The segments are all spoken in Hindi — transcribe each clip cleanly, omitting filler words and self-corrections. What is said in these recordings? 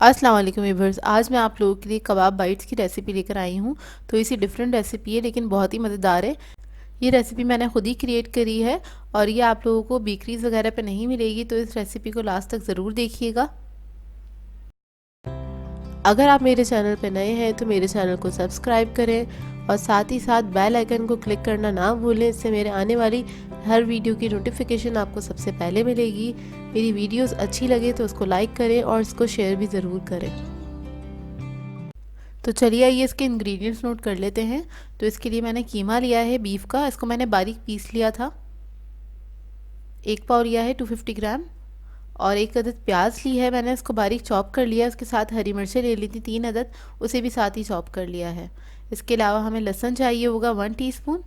अस्सलाम वालेकुम व्यूअर्स। आज मैं आप लोगों के लिए कबाब बाइट्स की रेसिपी लेकर आई हूँ। तो इसी डिफरेंट रेसिपी है लेकिन बहुत ही मज़ेदार है। ये रेसिपी मैंने खुद ही क्रिएट करी है और ये आप लोगों को बेकरीज वगैरह पे नहीं मिलेगी, तो इस रेसिपी को लास्ट तक ज़रूर देखिएगा। अगर आप मेरे चैनल पर नए हैं तो मेरे चैनल को सब्सक्राइब करें और साथ ही साथ बेल आइकन को क्लिक करना ना भूलें। इससे मेरे आने वाली हर वीडियो की नोटिफिकेशन आपको सबसे पहले मिलेगी। मेरी वीडियोस अच्छी लगे तो उसको लाइक करें और इसको शेयर भी ज़रूर करें। तो चलिए आइए इसके इंग्रेडिएंट्स नोट कर लेते हैं। तो इसके लिए मैंने कीमा लिया है बीफ का, इसको मैंने बारीक पीस लिया था। एक पाव लिया है 250 ग्राम और एक अदद प्याज ली है मैंने, इसको बारीक चॉप कर लिया। उसके साथ हरी मिर्चें ले ली थी 3 अदद, उसे भी साथ ही चॉप कर लिया है। इसके अलावा हमें लहसुन चाहिए होगा 1 टीस्पून,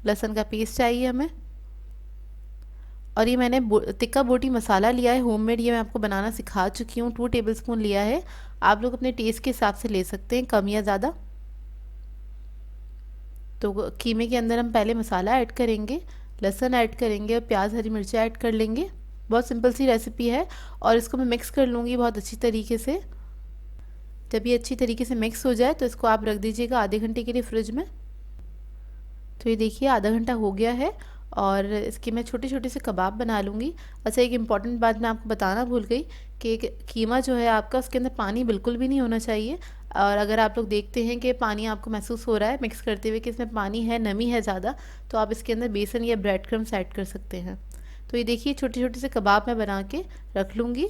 लहसुन का पेस्ट चाहिए हमें। और ये मैंने तिक्का बोटी मसाला लिया है होममेड, ये मैं आपको बनाना सिखा चुकी हूँ। 2 टेबलस्पून लिया है। आप लोग अपने टेस्ट के हिसाब से ले सकते हैं, कम या ज़्यादा। तो कीमे के अंदर हम पहले मसाला ऐड करेंगे, लहसुन ऐड करेंगे और प्याज हरी मिर्ची ऐड कर लेंगे। बहुत सिंपल सी रेसिपी है और इसको मैं मिक्स कर लूँगी बहुत अच्छी तरीके से। जब ये अच्छी तरीके से मिक्स हो जाए तो इसको आप रख दीजिएगा आधे घंटे के लिए फ्रिज में। तो ये देखिए आधा घंटा हो गया है और इसके मैं छोटे छोटे से कबाब बना लूँगी। अच्छा, एक इम्पॉर्टेंट बात मैं आपको बताना भूल गई कि कीमा जो है आपका, उसके अंदर पानी बिल्कुल भी नहीं होना चाहिए। और अगर आप लोग देखते हैं कि पानी आपको महसूस हो रहा है मिक्स करते हुए कि इसमें पानी है, नमी है ज़्यादा, तो आप इसके अंदर बेसन या ब्रेड क्रम्स ऐड कर सकते हैं। तो ये देखिए छोटे छोटे से कबाब मैं बना के रख लूँगी।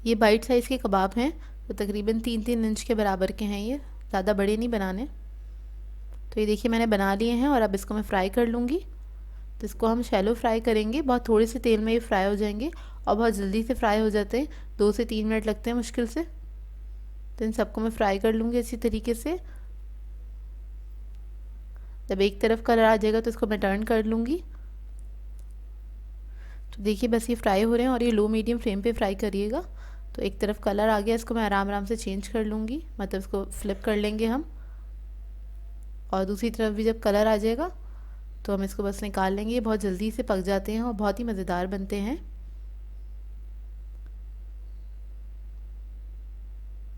ये बाइट साइज़ के कबाब हैं, तो तकरीबन 3-3 इंच के बराबर के हैं, ये ज़्यादा बड़े नहीं बनाने। तो ये देखिए मैंने बना लिए हैं और अब इसको मैं फ्राई कर लूँगी। तो इसको हम शैलो फ्राई करेंगे, बहुत थोड़े से तेल में ये फ्राई हो जाएंगे और बहुत जल्दी से फ्राई हो जाते हैं, 2 से 3 मिनट लगते हैं मुश्किल से। तो इन सबको मैं फ्राई कर लूँगी अच्छी तरीके से। जब एक तरफ कलर आ जाएगा तो इसको मैं टर्न कर लूँगी। तो देखिए बस ये फ्राई हो रहे हैं और ये लो मीडियम फ्लेम पे फ्राई करिएगा। तो एक तरफ कलर आ गया, इसको मैं आराम आराम से चेंज कर लूँगी, मतलब इसको फ्लिप कर लेंगे हम। और दूसरी तरफ भी जब कलर आ जाएगा तो हम इसको बस निकाल लेंगे। ये बहुत जल्दी से पक जाते हैं और बहुत ही मज़ेदार बनते हैं।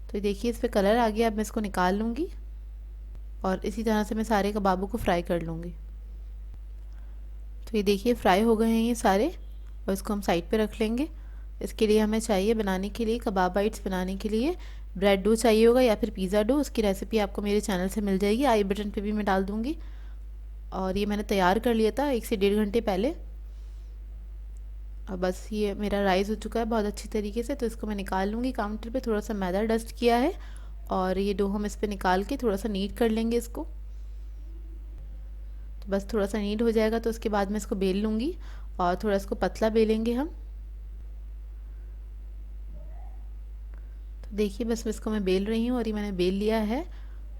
तो देखिए इस पर कलर आ गया, अब मैं इसको निकाल लूँगी और इसी तरह से मैं सारे कबाबों को फ्राई कर लूँगी। तो ये देखिए फ्राई हो गए हैं ये सारे और इसको हम साइड पे रख लेंगे। इसके लिए हमें चाहिए बनाने के लिए, कबाब बाइट्स बनाने के लिए ब्रेड डो चाहिए होगा या फिर पिज़्ज़ा डो। उसकी रेसिपी आपको मेरे चैनल से मिल जाएगी, आई बटन पे भी मैं डाल दूँगी। और ये मैंने तैयार कर लिया था 1 से 1.5 घंटे पहले। और बस ये मेरा राइस हो चुका है बहुत अच्छी तरीके से। तो इसको मैं निकाल लूँगी काउंटर पे, थोड़ा सा मैदा डस्ट किया है और ये डो हम इस पर निकाल के थोड़ा सा नीट कर लेंगे इसको। तो बस थोड़ा सा नीट हो जाएगा तो उसके बाद मैं इसको बेल लूँगी और थोड़ा इसको पतला बेलेंगे हम। तो देखिए बस इसको मैं बेल रही हूँ और ये मैंने बेल लिया है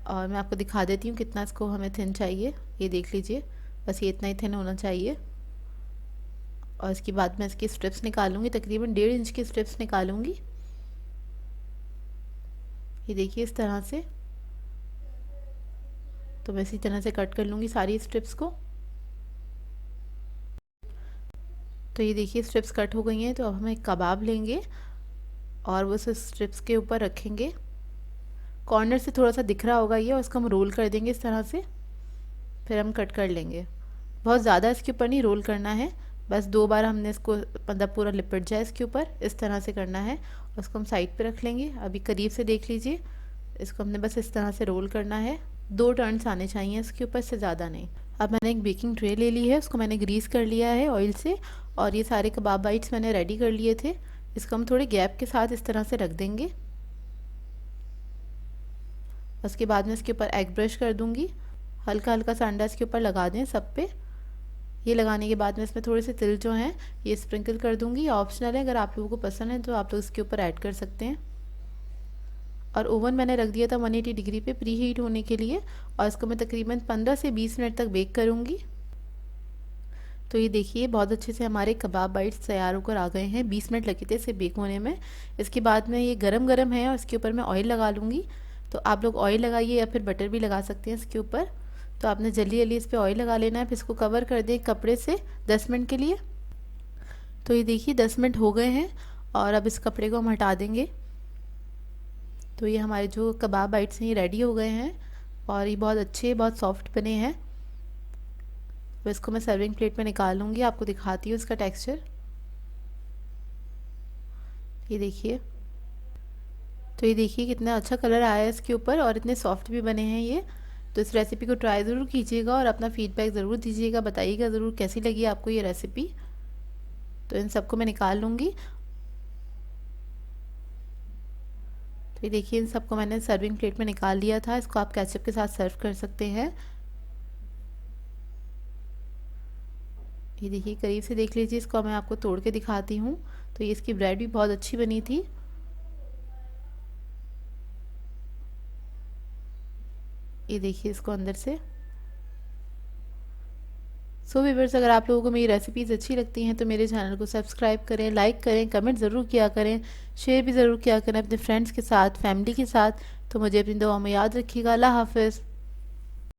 और मैं आपको दिखा देती हूँ कितना इसको हमें थिन चाहिए। ये देख लीजिए, बस ये इतना ही थिन होना चाहिए। और इसके बाद मैं इसकी स्ट्रिप्स निकालूंगी, तकरीबन 1.5 इंच की स्ट्रिप्स निकालूंगी। ये देखिए इस तरह से। तो मैं इसी तरह से कट कर लूँगी सारी स्ट्रिप्स को। तो ये देखिए स्ट्रिप्स कट हो गई हैं। तो अब हम एक कबाब लेंगे और वो स्ट्रिप्स के ऊपर रखेंगे। कॉर्नर से थोड़ा सा दिख रहा होगा ये, और इसको हम रोल कर देंगे इस तरह से, फिर हम कट कर लेंगे। बहुत ज़्यादा इसके ऊपर नहीं रोल करना है, बस 2 बार हमने इसको मतलब पूरा लिपट जाए इसके ऊपर, इस तरह से करना है। उसको हम साइड पे रख लेंगे। अभी करीब से देख लीजिए, इसको हमने बस इस तरह से रोल करना है। 2 टर्न्स आने चाहिए इसके ऊपर, से ज़्यादा नहीं। अब मैंने एक बेकिंग ट्रे ले ली है, उसको मैंने ग्रीस कर लिया है ऑयल से और ये सारे कबाब बाइट्स मैंने रेडी कर लिए थे। इसको हम थोड़े गैप के साथ इस तरह से रख देंगे। उसके बाद में इसके ऊपर एग ब्रश कर दूँगी, हल्का हल्का सा अंडा इसके ऊपर लगा दें सब पे। ये लगाने के बाद में इसमें थोड़े से तिल जो हैं ये स्प्रिंकल कर दूंगी। ऑप्शनल है, अगर आप लोगों को पसंद है तो आप लोग इसके ऊपर ऐड कर सकते हैं। और ओवन मैंने रख दिया था 180 डिग्री पे प्री हीट होने के लिए और इसको मैं तकरीबन 15 से 20 मिनट तक बेक करूँगी। तो ये देखिए बहुत अच्छे से हमारे कबाब बाइट्स तैयार होकर आ गए हैं। 20 मिनट लगे थे इसे बेक होने में। इसके बाद में ये गरम गरम है और इसके ऊपर मैं ऑयल लगा लूँगी। तो आप लोग ऑयल लगाइए या फिर बटर भी लगा सकते हैं इसके ऊपर। तो आपने जल्दी जल्दी इस पर ऑयल लगा लेना है, फिर इसको कवर कर दें कपड़े से 10 मिनट के लिए। तो ये देखिए 10 मिनट हो गए हैं और अब इस कपड़े को हम हटा देंगे। तो ये हमारे जो कबाब बाइट्स हैं ये रेडी हो गए हैं और ये बहुत अच्छे, बहुत सॉफ्ट बने हैं। तो इसको मैं सर्विंग प्लेट में निकाल लूँगी, आपको दिखाती हूँ इसका टेक्सचर। ये देखिए, तो ये देखिए कितना अच्छा कलर आया है इसके ऊपर और इतने सॉफ्ट भी बने हैं ये। तो इस रेसिपी को ट्राई ज़रूर कीजिएगा और अपना फीडबैक ज़रूर दीजिएगा, बताइएगा ज़रूर कैसी लगी आपको ये रेसिपी। तो इन सबको मैं निकाल लूँगी। तो ये देखिए इन सबको मैंने सर्विंग प्लेट में निकाल लिया था। इसको आप केचप के साथ सर्व कर सकते हैं। ये देखिए करीब से देख लीजिए इसको, मैं आपको तोड़ के दिखाती हूँ। तो ये इसकी ब्रेड भी बहुत अच्छी बनी थी। ये देखिए इसको अंदर से। सो व्यूअर्स, अगर आप लोगों को मेरी रेसिपीज़ अच्छी लगती हैं तो मेरे चैनल को सब्सक्राइब करें, लाइक करें, कमेंट ज़रूर किया करें, शेयर भी ज़रूर किया करें अपने फ्रेंड्स के साथ, फैमिली के साथ। तो मुझे अपनी दुआ में याद रखिएगा। अल्लाह हाफ़िज़।